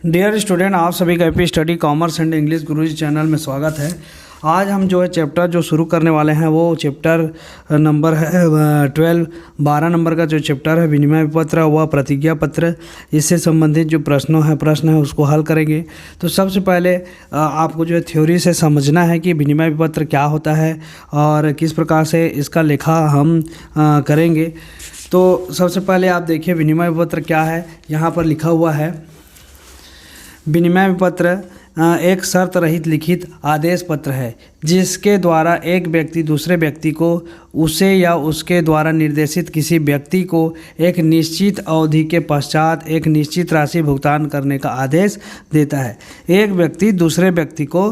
Dear student, आप सभी का AP study commerce and English Guruji channel में स्वागत है। आज हम जो है चैप्टर जो शुरू करने वाले हैं वो चैप्टर नंबर है 12 नंबर का जो चैप्टर है विनिमय पत्र व प्रतिज्ञा पत्र। इससे संबंधित जो प्रश्न है उसको हल करेंगे। तो सबसे पहले आपको जो है थ्योरी से समझना है कि विनिमय पत्र क्या होता है और किस प्रकार से इसका लेखा हम करेंगे। तो सबसे पहले आप देखिए विनिमय पत्र क्या है। यहाँ पर लिखा हुआ है विनिमय पत्र एक शर्त रहित लिखित आदेश पत्र है जिसके द्वारा एक व्यक्ति दूसरे व्यक्ति को उसे या उसके द्वारा निर्देशित किसी व्यक्ति को एक निश्चित अवधि के पश्चात एक निश्चित राशि भुगतान करने का आदेश देता है। एक व्यक्ति दूसरे व्यक्ति को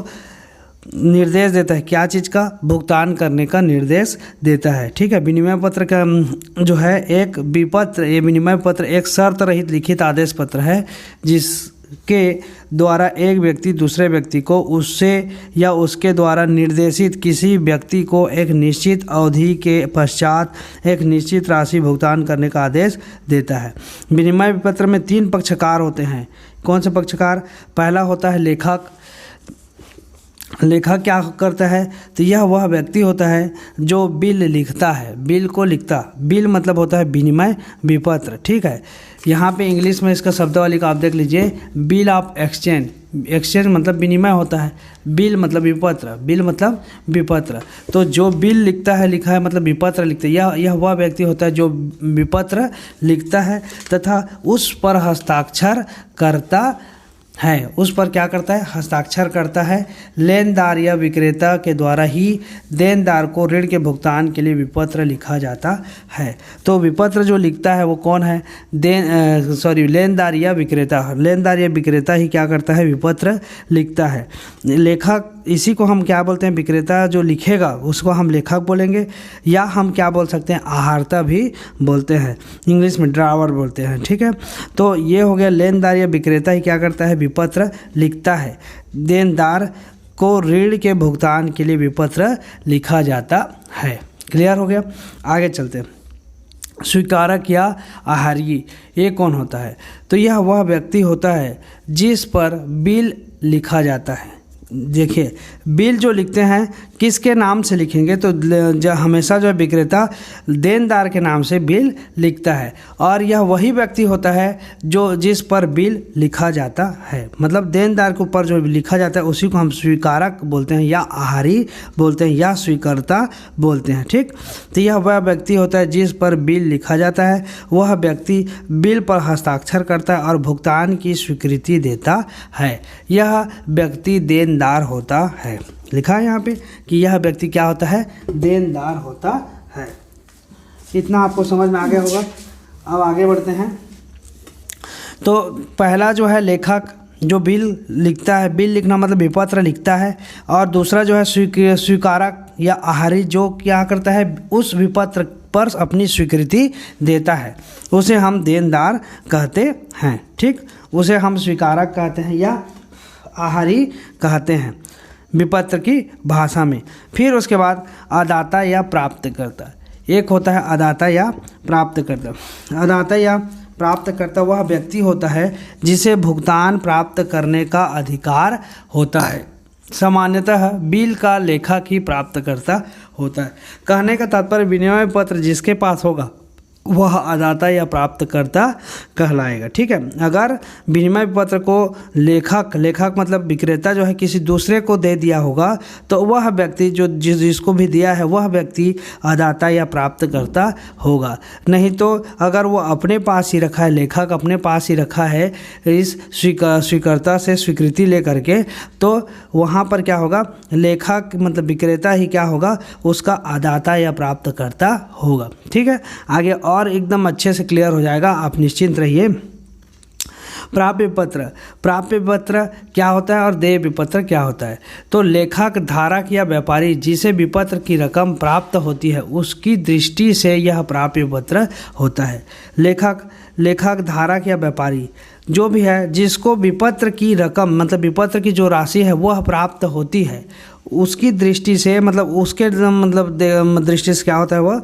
निर्देश देता है, क्या चीज़ का? भुगतान करने का निर्देश देता है। ठीक है। विनिमय पत्र का जो है एक विपत्र, ये विनिमय पत्र एक शर्त रहित लिखित आदेश पत्र है जिसके द्वारा एक व्यक्ति दूसरे व्यक्ति को उससे या उसके द्वारा निर्देशित किसी व्यक्ति को एक निश्चित अवधि के पश्चात एक निश्चित राशि भुगतान करने का आदेश देता है। विनिमय पत्र में 3 पक्षकार होते हैं। कौन से पक्षकार? पहला होता है लेखक। लेखक क्या करता है? तो यह वह व्यक्ति होता है जो बिल लिखता है, बिल को लिखता। बिल मतलब होता है विनिमय विपत्र। ठीक है। यहाँ पे इंग्लिश में इसका शब्दावली का आप देख लीजिए, बिल ऑफ एक्सचेंज। एक्सचेंज मतलब विनिमय होता है, बिल मतलब विपत्र, बिल मतलब विपत्र। तो जो बिल लिखता है, लिखा है मतलब विपत्र लिखता है, यह वह व्यक्ति होता है जो विपत्र लिखता है तथा उस पर हस्ताक्षर करता है। उस पर क्या करता है? हस्ताक्षर करता है। लेनदार या विक्रेता के द्वारा ही देनदार को ऋण के भुगतान के लिए विपत्र लिखा जाता है। तो विपत्र जो लिखता है वो कौन है? लेनदार या विक्रेता। लेनदार या विक्रेता ही क्या करता है? विपत्र लिखता है। लेखक, इसी को हम क्या बोलते हैं? विक्रेता जो लिखेगा उसको हम लेखक बोलेंगे, या हम क्या बोल सकते हैं? आहारता भी बोलते हैं, इंग्लिश में ड्रावर बोलते हैं। ठीक है। तो ये हो गया, लेनदार या विक्रेता ही क्या करता है? विपत्र लिखता है। देनदार को ऋण के भुगतान के लिए विपत्र लिखा जाता है। क्लियर हो गया? आगे चलते हैं। स्वीकारक या आहारी, ये कौन होता है? तो यह वह व्यक्ति होता है जिस पर बिल लिखा जाता है। देखिए, बिल जो लिखते हैं किसके नाम से लिखेंगे? तो हमेशा जो विक्रेता देनदार के नाम से बिल लिखता है, और यह वही व्यक्ति होता है जो जिस पर बिल लिखा जाता है। मतलब देनदार के ऊपर जो लिखा जाता है उसी को हम स्वीकारक बोलते हैं, या आहारी बोलते हैं, या स्वीकर्ता बोलते हैं। ठीक। तो यह वह व्यक्ति होता है जिस पर बिल लिखा जाता है। वह व्यक्ति बिल पर हस्ताक्षर करता है और भुगतान की स्वीकृति देता है। यह व्यक्ति देनदार होता है। लिखा है यहाँ पे कि यह व्यक्ति क्या होता है? देनदार होता है। इतना आपको समझ में आ गया होगा। अब आगे बढ़ते हैं। तो पहला जो है लेखक जो बिल लिखता है, बिल लिखना मतलब विपत्र लिखता है, और दूसरा जो है स्वीकारक या आहारी जो क्या करता है? उस विपत्र पर अपनी स्वीकृति देता है, उसे हम देनदार कहते हैं। ठीक। उसे हम स्वीकारक कहते हैं या आहारी कहते हैं विपत्र की भाषा में। फिर उसके बाद अदाता या प्राप्तकर्ता। एक होता है अदाता या प्राप्तकर्ता। अदाता या प्राप्तकर्ता वह व्यक्ति होता है जिसे भुगतान प्राप्त करने का अधिकार होता है। सामान्यतः बिल का लेखक ही प्राप्तकर्ता होता है। कहने का तात्पर्य विनिमय पत्र जिसके पास होगा वह अदाता या प्राप्तकर्ता कहलाएगा। ठीक है। अगर विनिमय पत्र को लेखक मतलब विक्रेता जो है किसी दूसरे को दे दिया होगा तो वह व्यक्ति जो जिसको भी दिया है वह व्यक्ति अदाता या प्राप्तकर्ता होगा। नहीं तो अगर वो अपने पास ही रखा है, लेखक अपने पास ही रखा है इस स्वीकर्ता से स्वीकृति लेकर के, तो वहाँ पर क्या होगा? लेखक मतलब विक्रेता ही क्या होगा? उसका अदाता या प्राप्तकर्ता होगा। ठीक है। आगे और एकदम अच्छे से क्लियर हो जाएगा, आप निश्चिंत रहिए। प्राप्य पत्र। प्राप्य पत्र क्या होता है और देय विपत्र क्या होता है? तो लेखक, धारक या व्यापारी जिसे विपत्र की रकम प्राप्त होती है उसकी दृष्टि से यह प्राप्य पत्र होता है। लेखक, धारक या व्यापारी जो भी है जिसको विपत्र की रकम मतलब विपत्र की जो राशि है वह प्राप्त होती है उसकी दृष्टि से मतलब उसके दृष्टि से क्या होता है, वह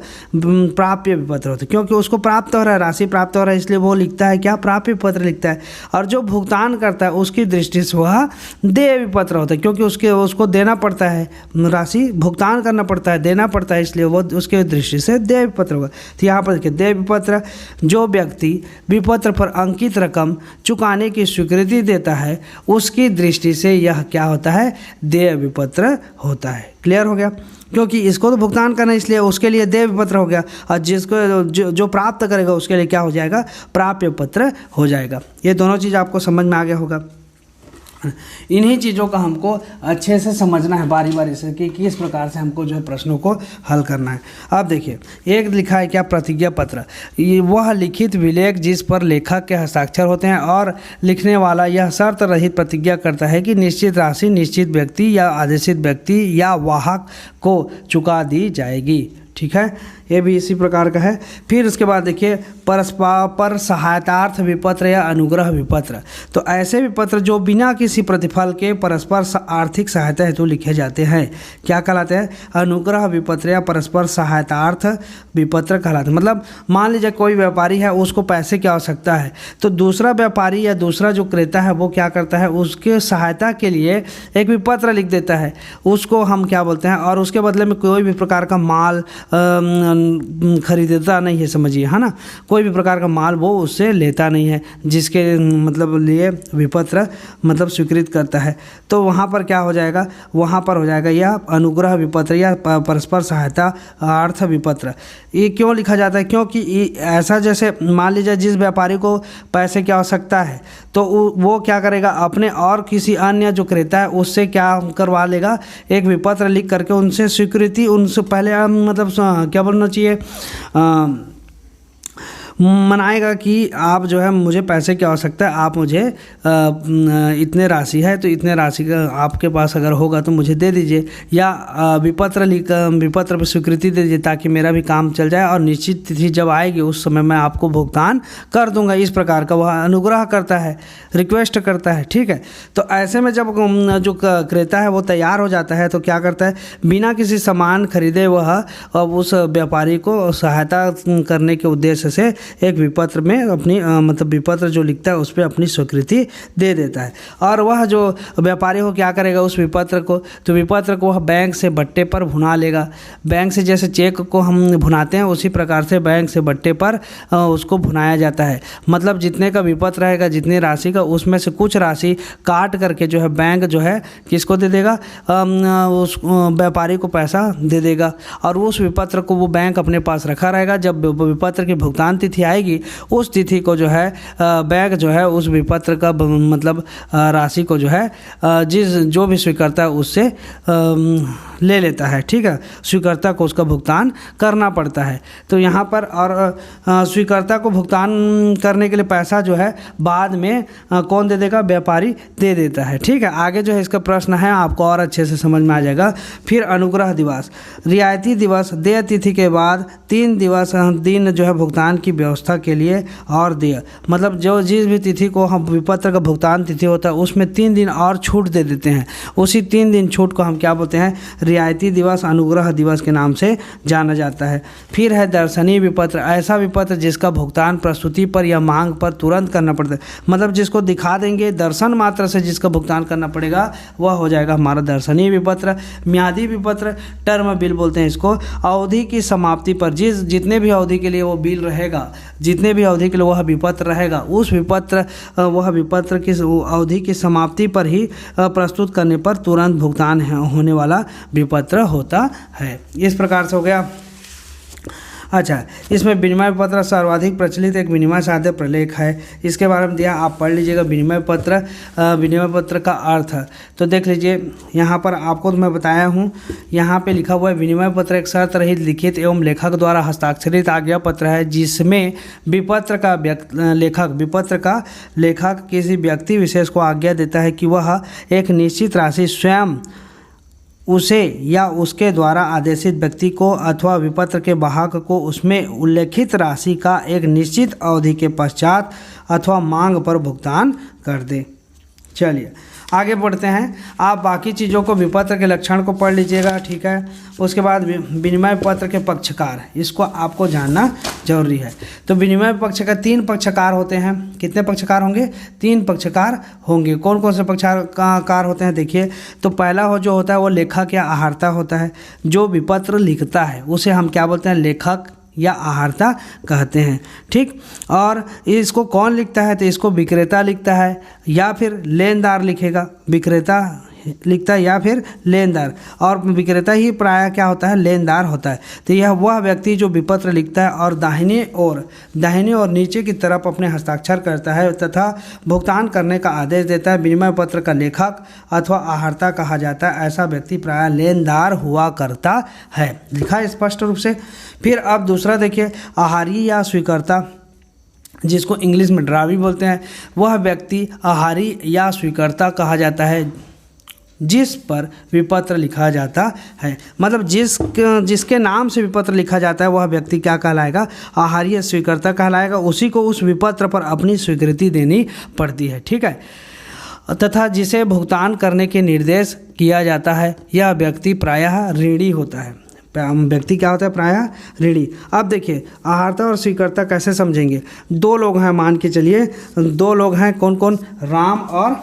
प्राप्य विपत्र होता है, क्योंकि उसको प्राप्त हो रहा है, राशि प्राप्त हो रहा है, इसलिए वो लिखता है क्या, प्राप्य विपत्र लिखता है। और जो भुगतान करता है उसकी दृष्टि से वह देय विपत्र होता है, क्योंकि उसको देना पड़ता है, राशि भुगतान करना पड़ता है, देना पड़ता है, इसलिए वो उसके दृष्टि से देय विपत्र होगा। तो यहाँ पर देखिए देय विपत्र, जो व्यक्ति विपत्र पर अंकित रकम चुकाने की स्वीकृति देता है उसकी दृष्टि से यह क्या होता है, देय विपत्र होता है। क्लियर हो गया, क्योंकि इसको तो भुगतान करना है इसलिए उसके लिए देय विपत्र हो गया, और जिसको जो प्राप्त करेगा उसके लिए क्या हो जाएगा, प्राप्य विपत्र हो जाएगा। ये दोनों चीज़ आपको समझ में आ गया होगा। इन्हीं चीज़ों का हमको अच्छे से समझना है बारी बारी से कि किस प्रकार से हमको जो है प्रश्नों को हल करना है। अब देखिए एक लिखा है क्या, प्रतिज्ञा पत्र, ये वह लिखित विलेख जिस पर लेखक के हस्ताक्षर होते हैं और लिखने वाला यह शर्त रहित प्रतिज्ञा करता है कि निश्चित राशि निश्चित व्यक्ति या आदेशित व्यक्ति या वाहक को चुका दी जाएगी। ठीक है, ये भी इसी प्रकार का है। फिर उसके बाद देखिए परस्पर सहायतार्थ विपत्र या अनुग्रह विपत्र, तो ऐसे विपत्र जो बिना किसी प्रतिफल के परस्पर आर्थिक सहायता हेतु लिखे जाते हैं क्या कहलाते हैं, अनुग्रह विपत्र या परस्पर सहायतार्थ विपत्र कहलाते हैं। मतलब मान लीजिए कोई व्यापारी है, उसको पैसे की आवश्यकता है, तो दूसरा व्यापारी या दूसरा जो क्रेता है वो क्या करता है, उसके सहायता के लिए एक विपत्र लिख देता है, उसको हम क्या बोलते हैं, और उसके बदले में कोई भी प्रकार का माल खरीदता नहीं है, समझिए, है ना, कोई भी प्रकार का माल वो उससे लेता नहीं है, जिसके मतलब लिए विपत्र मतलब स्वीकृत करता है। तो वहाँ पर क्या हो जाएगा, वहाँ पर हो जाएगा यह अनुग्रह विपत्र या परस्पर सहायता अर्थ विपत्र। ये क्यों लिखा जाता है, क्योंकि ऐसा जैसे मान लीजिए जिस व्यापारी को पैसे की आवश्यकता है तो वो क्या करेगा, अपने और किसी अन्य जो क्रेता है उससे क्या करवा लेगा, एक विपत्र लिख करके उनसे स्वीकृति, उनसे पहले मतलब क्या बोलना चाहिए, मनाएगा कि आप जो है मुझे पैसे की आवश्यकता है, आप मुझे इतने राशि है तो इतने राशि का आपके पास अगर होगा तो मुझे दे दीजिए, या विपत्र पर स्वीकृति दे दीजिए ताकि मेरा भी काम चल जाए और निश्चित तिथि जब आएगी उस समय मैं आपको भुगतान कर दूंगा। इस प्रकार का वह अनुग्रह करता है, रिक्वेस्ट करता है। ठीक है, तो ऐसे में जब जो क्रेता है वो तैयार हो जाता है तो क्या करता है, बिना किसी सामान खरीदे वह अब उस व्यापारी को सहायता करने के उद्देश्य से एक विपत्र में अपनी मतलब विपत्र जो लिखता है उस पर अपनी स्वीकृति दे देता है। और वह जो व्यापारी हो क्या करेगा, उस विपत्र को, तो विपत्र को वह बैंक से बट्टे पर भुना लेगा। बैंक से जैसे चेक को हम भुनाते हैं उसी प्रकार से बैंक से बट्टे पर उसको भुनाया जाता है। मतलब जितने का विपत्र रहेगा, जितनी राशि का, उसमें से कुछ राशि काट करके जो है बैंक जो है किसको दे देगा, उस व्यापारी को पैसा दे देगा, और उस विपत्र को वो बैंक अपने पास रखा रहेगा। जब विपत्र की भुगतान तिथि आएगी उस तिथि को जो है बैंक जो है उस विपत्र का मतलब राशि को जो है जो भी स्वीकर्ता है उससे ले लेता है। ठीक है, स्वीकर्ता को उसका भुगतान करना पड़ता है। तो यहाँ पर और स्वीकर्ता को भुगतान करने के लिए पैसा जो है बाद में कौन दे देगा, व्यापारी दे देता है। ठीक है, आगे जो है इसका प्रश्न है आपको और अच्छे से समझ में आ जाएगा। फिर अनुग्रह दिवस, रियायती दिवस, देय तिथि के बाद 3 दिन जो है भुगतान की व्यवस्था के लिए और देय, मतलब जो जिस भी तिथि को हम विपत्र का भुगतान तिथि होता है उसमें 3 दिन और छूट दे देते हैं। उसी 3 दिन छूट को हम क्या बोलते हैं, रियायती दिवस, अनुग्रह दिवस के नाम से जाना जाता है। फिर है दर्शनीय विपत्र, ऐसा विपत्र जिसका भुगतान प्रस्तुति पर या मांग पर तुरंत करना पड़ता है। मतलब जिसको दिखा देंगे, दर्शन मात्र से जिसका भुगतान करना पड़ेगा वह हो जाएगा हमारा दर्शनीय विपत्र। म्यादी विपत्र, टर्म बिल बोलते हैं इसको, अवधि की समाप्ति पर जितने भी अवधि के लिए वो बिल रहेगा, जितने भी अवधि के लिए वह विपत्र रहेगा, उस वह विपत्र की अवधि की समाप्ति पर ही प्रस्तुत करने पर तुरंत भुगतान होने वाला विपत्र होता है। इस प्रकार से हो गया। अच्छा, इसमें विनिमय पत्र सर्वाधिक प्रचलित एक विनिमय साध्य प्रलेख है, इसके बारे में दिया, आप पढ़ लीजिएगा। विनिमय पत्र का अर्थ, तो देख लीजिए यहाँ पर आपको तो मैं बताया हूँ, यहाँ पे लिखा हुआ है विनिमय पत्र एक शर्त रहित लिखित एवं लेखक द्वारा हस्ताक्षरित आज्ञा पत्र है जिसमें विपत्र का लेखक किसी व्यक्ति विशेष को आज्ञा देता है कि वह एक निश्चित राशि स्वयं उसे या उसके द्वारा आदेशित व्यक्ति को अथवा विपत्र के वाहक को उसमें उल्लेखित राशि का एक निश्चित अवधि के पश्चात अथवा मांग पर भुगतान कर दे। चलिए आगे बढ़ते हैं। आप बाकी चीज़ों को विपत्र के लक्षण को पढ़ लीजिएगा, ठीक है। उसके बाद विनिमय पत्र के पक्षकार, इसको आपको जानना जरूरी है। तो विनिमय पक्ष का 3 पक्षकार होते हैं। कितने पक्षकार होंगे? 3 पक्षकार होंगे। कौन कौन से पक्षकार होते हैं देखिए। तो पहला जो होता है वो लेखक या आहर्ता होता है। जो विपत्र लिखता है उसे हम क्या बोलते हैं? लेखक या आहर्ता कहते हैं, ठीक। और इसको कौन लिखता है? तो इसको विक्रेता लिखता है या फिर लेनदार लिखेगा। विक्रेता लिखता है या फिर लेनदार, और विक्रेता ही प्रायः क्या होता है? लेनदार होता है। तो यह वह व्यक्ति जो विपत्र लिखता है और दाहिने और नीचे की तरफ अपने हस्ताक्षर करता है तथा भुगतान करने का आदेश देता है, विनिमय पत्र का लेखक अथवा आहर्ता कहा जाता है। ऐसा व्यक्ति प्रायः लेनदार हुआ करता है। लिखा है स्पष्ट रूप से। फिर अब दूसरा देखिए, आहारी या स्वीकर्ता, जिसको इंग्लिश में ड्रावी बोलते हैं, वह व्यक्ति आहारी या स्वीकर्ता कहा जाता है जिस पर विपत्र लिखा जाता है। मतलब जिसके नाम से विपत्र लिखा जाता है वह व्यक्ति क्या कहलाएगा? आहारी या स्वीकर्ता कहलाएगा। उसी को उस विपत्र पर अपनी स्वीकृति देनी पड़ती है, ठीक है। तथा जिसे भुगतान करने के निर्देश किया जाता है, यह व्यक्ति प्रायः ऋणी होता है। व्यक्ति क्या होता है? प्रायः ऋणी। अब देखिए, आहर्ता और स्वीकर्ता कैसे समझेंगे। 2 लोग हैं, मान के चलिए 2 लोग हैं। कौन कौन? राम और,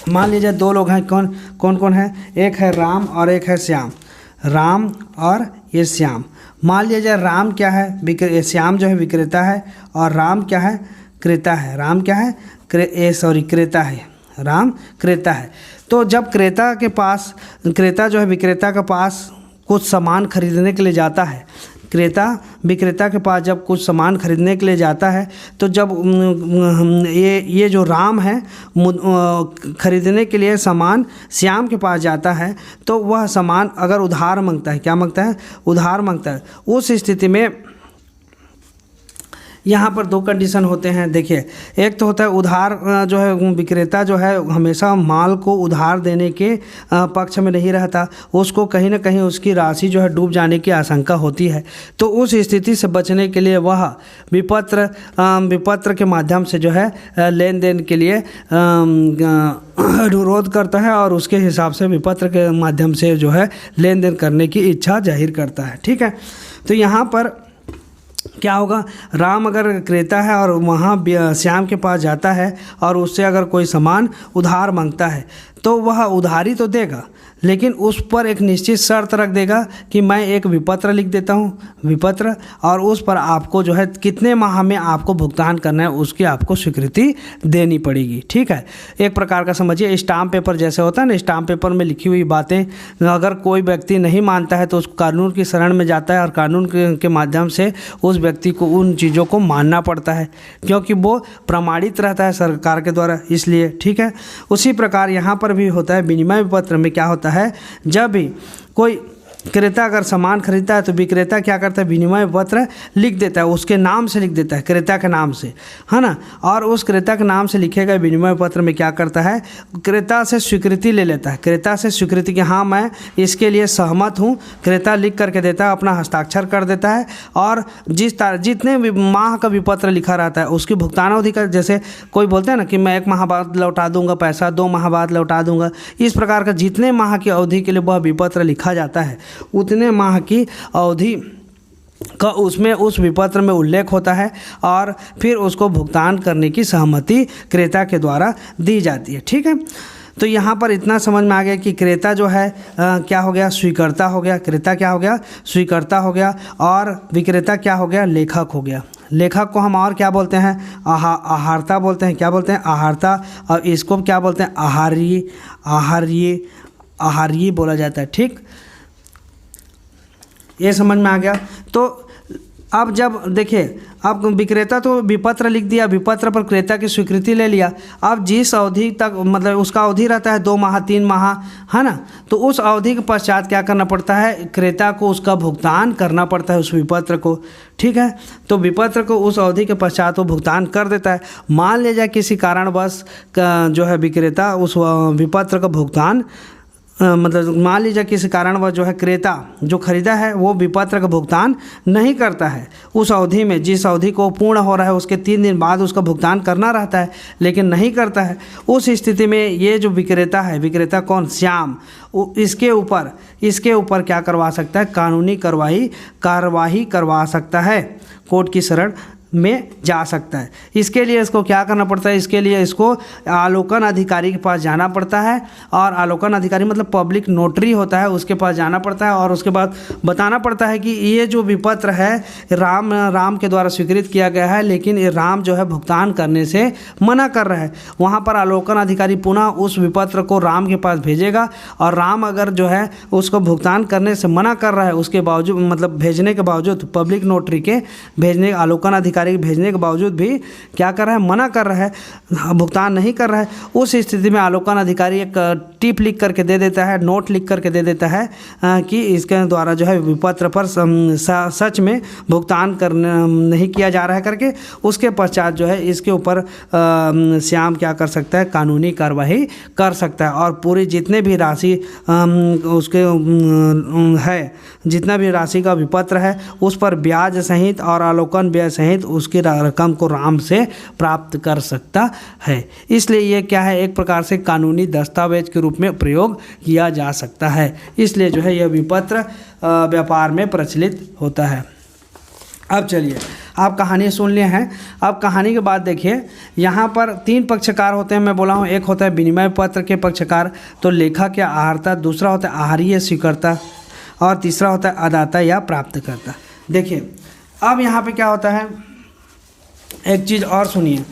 मान लीजिए 2 लोग हैं। कौन कौन है? एक है राम और एक है श्याम। राम और ये श्याम। मान लीजिए राम क्या है? श्याम जो है विक्रेता है और राम क्या है? क्रेता है। राम क्या है? क्रेता है। राम क्रेता है। तो जब क्रेता जो है विक्रेता के पास कुछ सामान खरीदने के लिए जाता है, क्रेता विक्रेता के पास जब कुछ सामान खरीदने के लिए जाता है, तो जब ये जो राम है खरीदने के लिए सामान श्याम के पास जाता है, तो वह सामान अगर उधार मांगता है, क्या मांगता है? उधार मांगता है। उस स्थिति में यहाँ पर 2 कंडीशन होते हैं। देखिए, एक तो होता है उधार जो है विक्रेता जो है हमेशा माल को उधार देने के पक्ष में नहीं रहता। उसको कहीं ना कहीं उसकी राशि जो है डूब जाने की आशंका होती है। तो उस स्थिति से बचने के लिए वह विपत्र के माध्यम से जो है लेन देन के लिए अनुरोध करता है और उसके हिसाब से विपत्र के माध्यम से जो है लेन देन करने की इच्छा जाहिर करता है, ठीक है। तो यहाँ पर क्या होगा? राम अगर क्रेता है और वहाँ श्याम के पास जाता है और उससे अगर कोई सामान उधार मांगता है, तो वह उधारी तो देगा, लेकिन उस पर एक निश्चित शर्त रख देगा कि मैं एक विपत्र लिख देता हूँ, विपत्र, और उस पर आपको जो है कितने माह में आपको भुगतान करना है उसकी आपको स्वीकृति देनी पड़ेगी, ठीक है। एक प्रकार का समझिए स्टाम्प पेपर जैसे होता है ना, स्टाम्प पेपर में लिखी हुई बातें अगर कोई व्यक्ति नहीं मानता है तो उस कानून की शरण में जाता है और कानून के माध्यम से उस व्यक्ति को उन चीज़ों को मानना पड़ता है, क्योंकि वो प्रमाणित रहता है सरकार के द्वारा, इसलिए, ठीक है। उसी प्रकार यहाँ पर भी होता है। विनिमय पत्र में क्या होता है? जब भी कोई क्रेता अगर सामान खरीदता है तो विक्रेता क्या करता है? विनिमय पत्र लिख देता है, उसके नाम से लिख देता है, क्रेता के नाम से, है ना। और उस क्रेता के नाम से लिखे गए विनिमय पत्र में क्या करता है? क्रेता से स्वीकृति ले लेता है। क्रेता से स्वीकृति कि हाँ मैं इसके लिए सहमत हूँ, क्रेता लिख करके देता है, अपना हस्ताक्षर कर देता है। और जितने माह का विपत्र लिखा रहता है उसकी भुगतानावधि का, जैसे कोई बोलते हैं ना कि मैं 1 माह बाद लौटा दूंगा पैसा, 2 माह बाद लौटा दूंगा, इस प्रकार का जितने माह की अवधि के लिए वह विपत्र लिखा जाता है उतने माह की अवधि का उसमें उस विपत्र में उल्लेख होता है और फिर उसको भुगतान करने की सहमति क्रेता के द्वारा दी जाती है, ठीक है। तो यहाँ पर इतना समझ में आ गया कि क्रेता जो है क्या हो गया? स्वीकर्ता हो गया। क्रेता क्या हो गया? स्वीकर्ता हो गया। और विक्रेता क्या हो गया? लेखक हो गया। लेखक को हम और क्या बोलते हैं? आहर्ता बोलते हैं। क्या बोलते हैं? आहर्ता। और इसको क्या बोलते हैं? आहार्य बोला जाता है, ठीक। ये समझ में आ गया। तो अब जब देखिए, अब विक्रेता तो विपत्र लिख दिया, विपत्र पर क्रेता की स्वीकृति ले लिया। अब जिस अवधि तक, मतलब उसका अवधि रहता है 2 माह 3 माह, है ना, तो उस अवधि के पश्चात क्या करना पड़ता है? क्रेता को उसका भुगतान करना पड़ता है, उस विपत्र को, ठीक है। तो विपत्र को उस अवधि के पश्चात वो भुगतान कर देता है। मान लीजिए किसी कारणवश जो है विक्रेता उस विपत्र का भुगतान मतलब मान लीजिए किसी कारणवश जो है क्रेता जो खरीदा है वो विपत्र का भुगतान नहीं करता है उस अवधि में, जिस अवधि को पूर्ण हो रहा है उसके 3 दिन बाद उसका भुगतान करना रहता है लेकिन नहीं करता है, उस स्थिति में ये जो विक्रेता है, विक्रेता कौन, श्याम, इसके ऊपर क्या करवा सकता है, कानूनी कार्यवाही करवा सकता है, कोर्ट की शरण में जा सकता है। इसके लिए इसको क्या करना पड़ता है, इसके लिए इसको आलोकन अधिकारी के पास जाना पड़ता है, और आलोकन अधिकारी मतलब पब्लिक नोटरी होता है, उसके पास जाना पड़ता है और उसके बाद बताना पड़ता है कि ये जो विपत्र है राम के द्वारा स्वीकृत किया गया है, लेकिन ये राम जो है भुगतान करने से मना कर रहा है। वहाँ पर आलोकन अधिकारी पुनः उस विपत्र को राम के पास भेजेगा, और राम अगर जो है उसको भुगतान करने से मना कर रहा है, उसके बावजूद मतलब भेजने के बावजूद, पब्लिक नोटरी के भेजने, आलोकन अधिकारी भेजने के बावजूद भी क्या कर रहा है, मना कर रहा है, भुगतान नहीं कर रहा है, उस स्थिति में आलोकन अधिकारी एक टिप लिख करके दे देता है, नोट लिख करके दे देता है कि इसके द्वारा जो है विपत्र पर सच में भुगतान करने नहीं किया जा रहा है करके। उसके पश्चात जो है इसके ऊपर श्याम क्या कर सकता है, कानूनी कार्यवाही कर सकता है, और पूरी जितने भी राशि उसके है, जितना भी राशि का विपत्र है उस पर ब्याज सहित और आलोकन व्यय सहित उसकी रकम को राम से प्राप्त कर सकता है। इसलिए ये क्या है, एक प्रकार से कानूनी दस्तावेज के रूप में प्रयोग किया जा सकता है। इसलिए जो है यह विपत्र व्यापार में प्रचलित होता है। अब चलिए, आप कहानी सुन लिए हैं। अब कहानी के बाद देखिए, यहाँ पर 3 पक्षकार होते हैं, मैं बोला हूँ। एक होता है विनिमय पत्र के पक्षकार, तो लेखक या आहारता, दूसरा होता है आहारीय स्वीकर्ता, और तीसरा होता है अदाता या प्राप्तकर्ता। देखिए अब यहाँ पे क्या होता है, एक चीज़ और सुनिए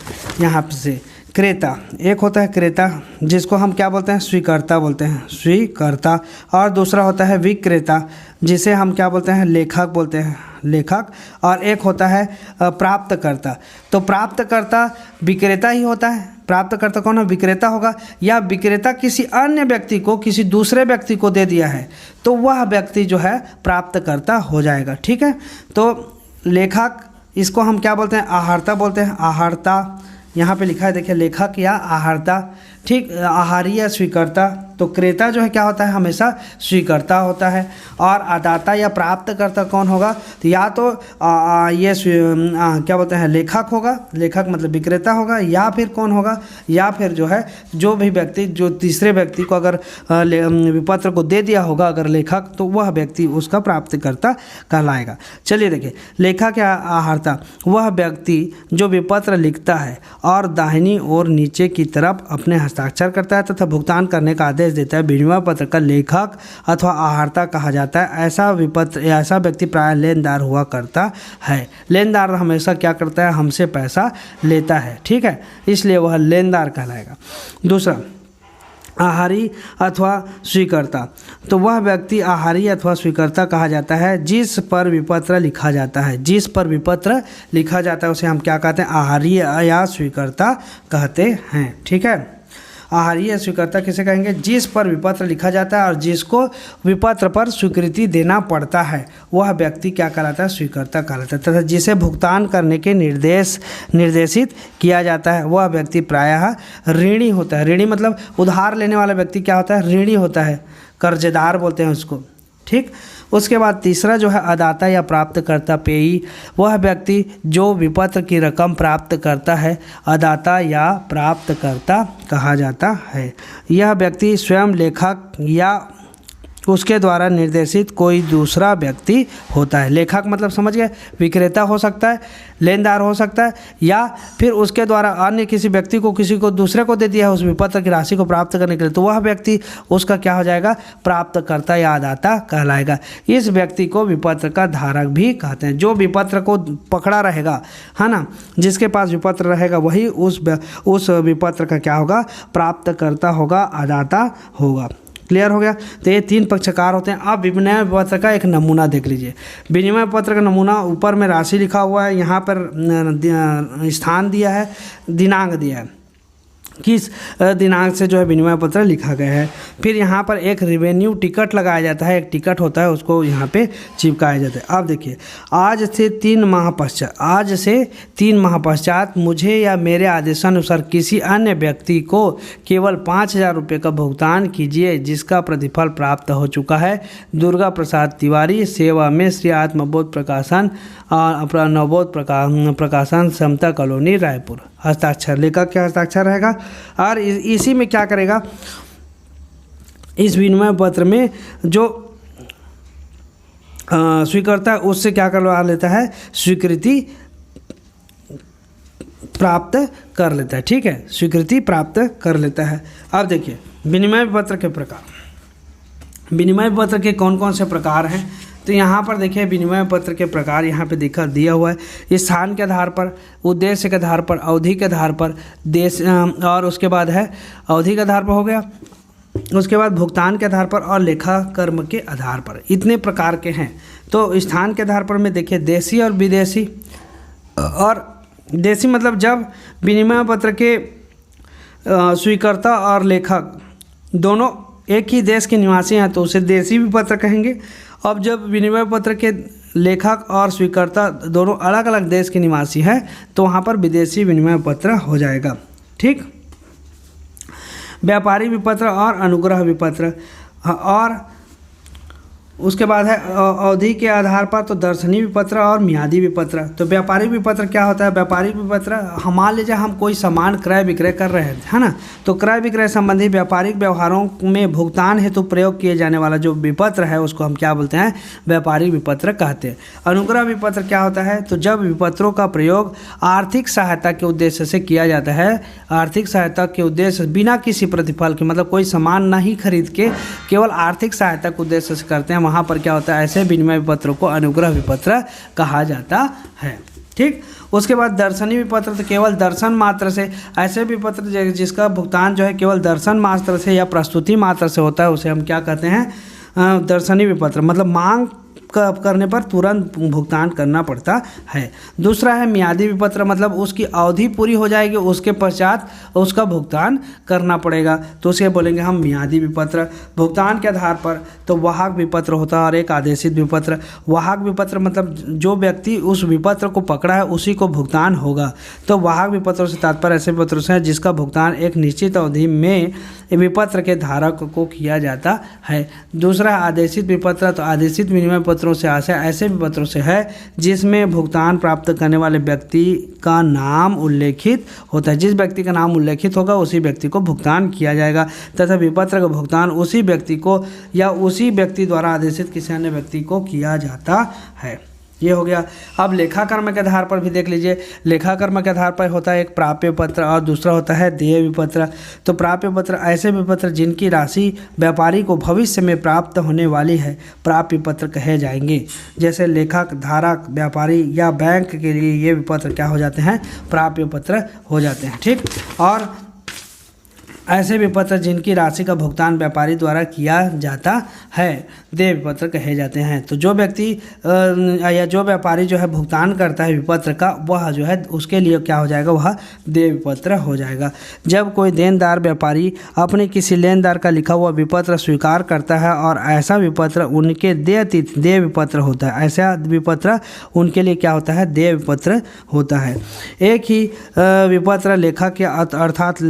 यहाँ से, क्रेता, एक होता है क्रेता जिसको हम क्या बोलते हैं, स्वीकर्ता बोलते हैं, स्वीकर्ता, और दूसरा होता है विक्रेता जिसे हम क्या बोलते हैं, लेखक बोलते हैं, लेखक, और एक होता है प्राप्तकर्ता। तो प्राप्तकर्ता विक्रेता ही होता है। प्राप्तकर्ता कौन है, विक्रेता होगा, या विक्रेता किसी अन्य व्यक्ति को, किसी दूसरे व्यक्ति को दे दिया है तो वह व्यक्ति जो है प्राप्तकर्ता हो जाएगा। ठीक है, तो लेखक, इसको हम क्या बोलते हैं, आहारता बोलते हैं, आहारता यहाँ पे लिखा है देखिए, लेखक या आहारता। ठीक, आहारी या स्वीकर्ता, तो क्रेता जो है क्या होता है, हमेशा स्वीकर्ता होता है, और अदाता या प्राप्तकर्ता कौन होगा, तो या तो ये क्या बोलते हैं, लेखक होगा, लेखक मतलब विक्रेता होगा, या फिर कौन होगा, या फिर जो है जो भी व्यक्ति, जो तीसरे व्यक्ति को अगर विपत्र को दे दिया होगा अगर लेखक, तो वह व्यक्ति उसका प्राप्तकर्ता कहलाएगा। चलिए देखिए, लेखक या आहारता वह व्यक्ति जो विपत्र लिखता है और दाहिनी ओर नीचे की तरफ अपने हस्ताक्षर करता है तथा भुगतान करने का आदेश देता है, विनिमय पत्र का लेखक अथवा आहारता कहा जाता है। ऐसा व्यक्ति प्रायः लेनदार हुआ करता है। लेनदार हमेशा क्या करता है, हमसे पैसा लेता है। ठीक है, इसलिए वह लेनदार कहलाएगा। दूसरा, आहारी अथवा स्वीकर्ता, तो वह व्यक्ति आहारी अथवा स्वीकर्ता कहा जाता है जिस पर विपत्र लिखा जाता है। जिस पर विपत्र लिखा जाता है उसे हम क्या कहते हैं, आहारी या स्वीकर्ता कहते हैं। ठीक है, आहारी या स्वीकर्ता किसे कहेंगे, जिस पर विपत्र लिखा जाता है और जिसको विपत्र पर स्वीकृति देना पड़ता है वह व्यक्ति क्या कहलाता है, स्वीकर्ता कहलाता है। तथा जिसे भुगतान करने के निर्देशित किया जाता है वह व्यक्ति प्रायः ऋणी होता है। ऋणी मतलब उधार लेने वाला व्यक्ति क्या होता है, ऋणी होता है, कर्जदार बोलते हैं उसको। ठीक, उसके बाद तीसरा जो है अदाता या प्राप्तकर्ता, पेयी, वह व्यक्ति जो विपत्र की रकम प्राप्त करता है अदाता या प्राप्तकर्ता कहा जाता है। यह व्यक्ति स्वयं लेखक या उसके द्वारा निर्देशित कोई दूसरा व्यक्ति होता है। लेखक मतलब समझ गए, विक्रेता हो सकता है, लेनदार हो सकता है, या फिर उसके द्वारा अन्य किसी व्यक्ति को, किसी को दूसरे को दे दिया है उस विपत्र की राशि को प्राप्त करने के लिए, तो वह व्यक्ति उसका क्या हो जाएगा, प्राप्तकर्ता या अदाता कहलाएगा। इस व्यक्ति को विपत्र का धारक भी कहते हैं। जो विपत्र को पकड़ा रहेगा, है ना, जिसके पास विपत्र रहेगा वही उस विपत्र का क्या होगा, प्राप्तकर्ता होगा, अदाता होगा। क्लियर हो गया। तो ये 3 पक्षकार होते हैं। अब विनिमय पत्र का एक नमूना देख लीजिए। विनिमय पत्र का नमूना, ऊपर में राशि लिखा हुआ है, यहाँ पर स्थान दिया है, दिनांक दिया है। किस दिनांक से जो है विनिमय पत्र लिखा गया है। फिर यहाँ पर एक रेवेन्यू टिकट लगाया जाता है, एक टिकट होता है उसको यहाँ पे चिपकाया जाता है। अब देखिए, आज से 3 माह पश्चात मुझे या मेरे आदेशानुसार किसी अन्य व्यक्ति को केवल 5,000 रुपये का भुगतान कीजिए जिसका प्रतिफल प्राप्त हो चुका है। दुर्गा प्रसाद तिवारी, सेवा में श्री आत्मबोध प्रकाशन, नवबोध प्रकाशन, समता कॉलोनी, रायपुर। हस्ताक्षर, लेखक के हस्ताक्षर रहेगा। और इसी में क्या करेगा, इस विनिमय पत्र में जो स्वीकर्ता है उससे क्या करवा लेता है, स्वीकृति प्राप्त कर लेता है। ठीक है, स्वीकृति प्राप्त कर लेता है। अब देखिए विनिमय पत्र के प्रकार। विनिमय पत्र के कौन कौन से प्रकार हैं, तो यहाँ पर देखिए विनिमय पत्र के प्रकार यहाँ पे दिया हुआ है। स्थान के आधार पर, उद्देश्य के आधार पर, अवधि के आधार पर, देश, और उसके बाद है अवधि के आधार पर हो गया, उसके बाद भुगतान के आधार पर और लेखा कर्म के आधार पर। इतने प्रकार के हैं। तो स्थान के आधार पर में देखिए देशी और विदेशी। और देशी मतलब जब विनिमय पत्र के स्वीकर्ता और लेखक दोनों एक ही देश के निवासी हैं तो उसे देशी विपत्र कहेंगे। अब जब विनिमय पत्र के लेखक और स्वीकर्ता दोनों अलग अलग देश के निवासी हैं तो वहाँ पर विदेशी विनिमय पत्र हो जाएगा। ठीक, व्यापारी विपत्र और अनुग्रह विपत्र। और उसके बाद है अवधि के आधार पर तो दर्शनी विपत्र और मियादी विपत्र। तो व्यापारी विपत्र क्या होता है, व्यापारी विपत्र हम मान लीजिए हम कोई सामान क्रय विक्रय कर रहे हैं, है ना, तो क्रय विक्रय संबंधी व्यापारिक व्यवहारों में भुगतान हेतु प्रयोग किए जाने वाला जो विपत्र है उसको हम क्या बोलते हैं, व्यापारी विपत्र कहते हैं। अनुग्रह विपत्र क्या होता है, तो जब विपत्रों का प्रयोग आर्थिक सहायता के उद्देश्य से किया जाता है, आर्थिक सहायता के उद्देश्य बिना किसी प्रतिफल के, मतलब कोई सामान नहीं खरीद के केवल आर्थिक सहायता के उद्देश्य से करते हैं, वहाँ पर क्या होता है, ऐसे विनिमय विपत्रों को अनुग्रह विपत्र कहा जाता है। ठीक, उसके बाद दर्शनी विपत्र, तो केवल दर्शन मात्र से, ऐसे विपत्र जिसका भुगतान जो है केवल दर्शन मात्र से या प्रस्तुति मात्र से होता है उसे हम क्या कहते हैं, दर्शनी विपत्र, मतलब मांग करने पर तुरंत भुगतान करना पड़ता है। दूसरा है मियादी विपत्र, मतलब उसकी अवधि पूरी हो जाएगी उसके पश्चात उसका भुगतान करना पड़ेगा तो उसे बोलेंगे हम मियादी विपत्र। भुगतान के आधार पर तो वाहक विपत्र होता है और एक आदेशित विपत्र। वाहक विपत्र मतलब जो व्यक्ति उस विपत्र को पकड़ा है उसी को भुगतान होगा। तो वाहक विपत्रों से तात्पर्य ऐसे विपत्रों से है जिसका भुगतान एक निश्चित अवधि में विपत्र के धारक को किया जाता है। दूसरा आदेशित विपत्र, तो आदेशित विनिमय पत्रों से आशय ऐसे विपत्रों से है जिसमें भुगतान प्राप्त करने वाले व्यक्ति का नाम उल्लेखित होता है। जिस व्यक्ति का नाम उल्लेखित होगा उसी व्यक्ति को भुगतान किया जाएगा तथा विपत्र का भुगतान उसी व्यक्ति को या उसी व्यक्ति द्वारा आदेशित किसी अन्य व्यक्ति को किया जाता है। ये हो गया। अब लेखाकर्म के आधार पर भी देख लीजिए। लेखाकर्म के आधार पर होता है एक प्राप्य पत्र और दूसरा होता है देय विपत्र। तो प्राप्य पत्र ऐसे विपत्र जिनकी राशि व्यापारी को भविष्य में प्राप्त होने वाली है, प्राप्य पत्र कहे जाएंगे। जैसे लेखक, धारक, व्यापारी या बैंक के लिए ये विपत्र क्या हो जाते हैं, प्राप्य पत्र हो जाते हैं। ठीक, और ऐसे विपत्र जिनकी राशि का भुगतान व्यापारी द्वारा किया जाता है देय विपत्र कहे जाते हैं। तो जो व्यक्ति या जो व्यापारी जो है भुगतान करता है विपत्र का, वह जो है उसके लिए क्या हो जाएगा, वह देय विपत्र हो जाएगा। जब कोई देनदार व्यापारी अपने किसी लेनदार का लिखा हुआ विपत्र स्वीकार करता है और ऐसा विपत्र उनके देय विपत्र होता है, ऐसा विपत्र उनके लिए क्या होता है, देय विपत्र होता है। एक ही विपत्र लेखक के अर्थात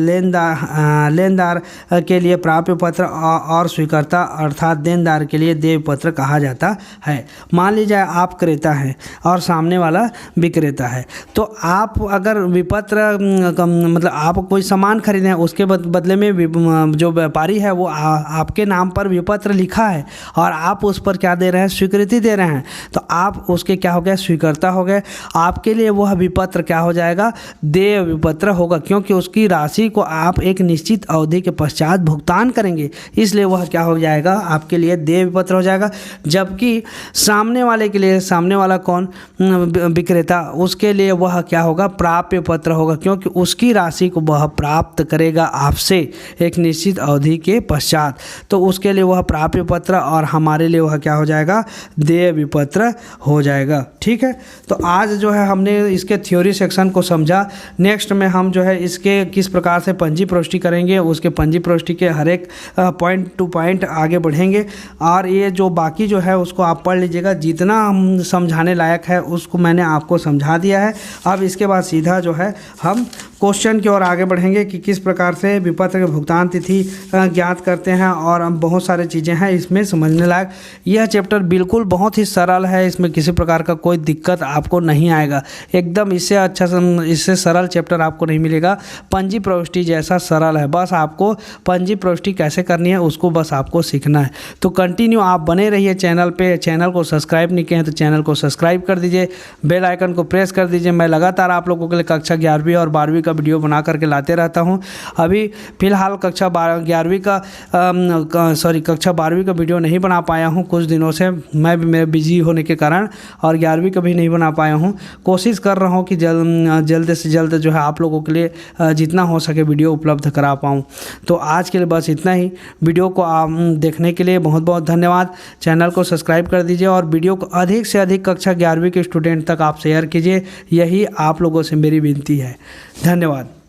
लेनदार के लिए प्राप्य पत्र और स्वीकर्ता अर्थात देनदार के लिए देय पत्र कहा जाता है। मान लीजिए आप क्रेता हैं और सामने वाला विक्रेता है, तो आप अगर विपत्र मतलब आप कोई सामान खरीदे हैं, उसके बदले में जो व्यापारी है वो आपके नाम पर विपत्र लिखा है और आप उस पर क्या दे रहे हैं, स्वीकृति दे रहे हैं, तो आप उसके क्या हो गए, स्वीकर्ता हो गए। आपके लिए वह विपत्र क्या हो जाएगा, देय विपत्र होगा, क्योंकि उसकी राशि को आप एक निश्चित निश्चित अवधि के पश्चात भुगतान करेंगे, इसलिए वह क्या हो जाएगा, आपके लिए देय विपत्र हो जाएगा। जबकि सामने वाले के लिए, सामने वाला कौन, विक्रेता, उसके लिए वह क्या होगा, प्राप्य पत्र होगा, क्योंकि उसकी राशि को वह प्राप्त करेगा आपसे एक निश्चित अवधि के पश्चात, तो उसके लिए वह प्राप्य पत्र और हमारे लिए वह क्या हो जाएगा, देय विपत्र हो जाएगा। ठीक है, तो आज जो है हमने इसके थ्योरी सेक्शन को समझा। नेक्स्ट में हम जो है इसके किस प्रकार से पंजी प्रविष्टि करेंगे, उसके पंजी प्रविष्टि के हर एक पॉइंट टू पॉइंट आगे बढ़ेंगे, और ये जो बाकी जो है उसको आप पढ़ लीजिएगा। जितना हम समझाने लायक है उसको मैंने आपको समझा दिया है। अब इसके बाद सीधा जो है हम क्वेश्चन की ओर आगे बढ़ेंगे कि किस प्रकार से विपत्र के भुगतान तिथि ज्ञात करते हैं, और अब बहुत सारी चीज़ें हैं इसमें समझने लायक। यह चैप्टर बिल्कुल बहुत ही सरल है, इसमें किसी प्रकार का कोई दिक्कत आपको नहीं आएगा। एकदम इससे अच्छा, इससे सरल चैप्टर आपको नहीं मिलेगा। पंजी प्रविष्टि जैसा सरल है, बस आपको पंजी प्रविष्टि कैसे करनी है उसको बस आपको सीखना है। तो कंटिन्यू आप बने रहिए चैनल पे। चैनल को सब्सक्राइब नहीं किए हैं तो चैनल को सब्सक्राइब कर दीजिए, बेल आइकन को प्रेस कर दीजिए। मैं लगातार आप लोगों के लिए कक्षा 11वीं और 12वीं का वीडियो बना करके लाते रहता हूं। अभी फिलहाल कक्षा 12वीं का वीडियो नहीं बना पाया हूं कुछ दिनों से, मैं भी मेरे बिजी होने के कारण, और 11वीं का भी नहीं बना पाया हूं। कोशिश कर रहा हूं कि जल्द से जल्द जो है आप लोगों के लिए जितना हो सके वीडियो उपलब्ध करा पाऊं। तो आज के लिए बस इतना ही। वीडियो को आप देखने के लिए बहुत बहुत धन्यवाद। चैनल को सब्सक्राइब कर दीजिए और वीडियो को अधिक से अधिक कक्षा 11वीं के स्टूडेंट तक आप शेयर कीजिए, यही आप लोगों से मेरी विनती है। धन्यवाद।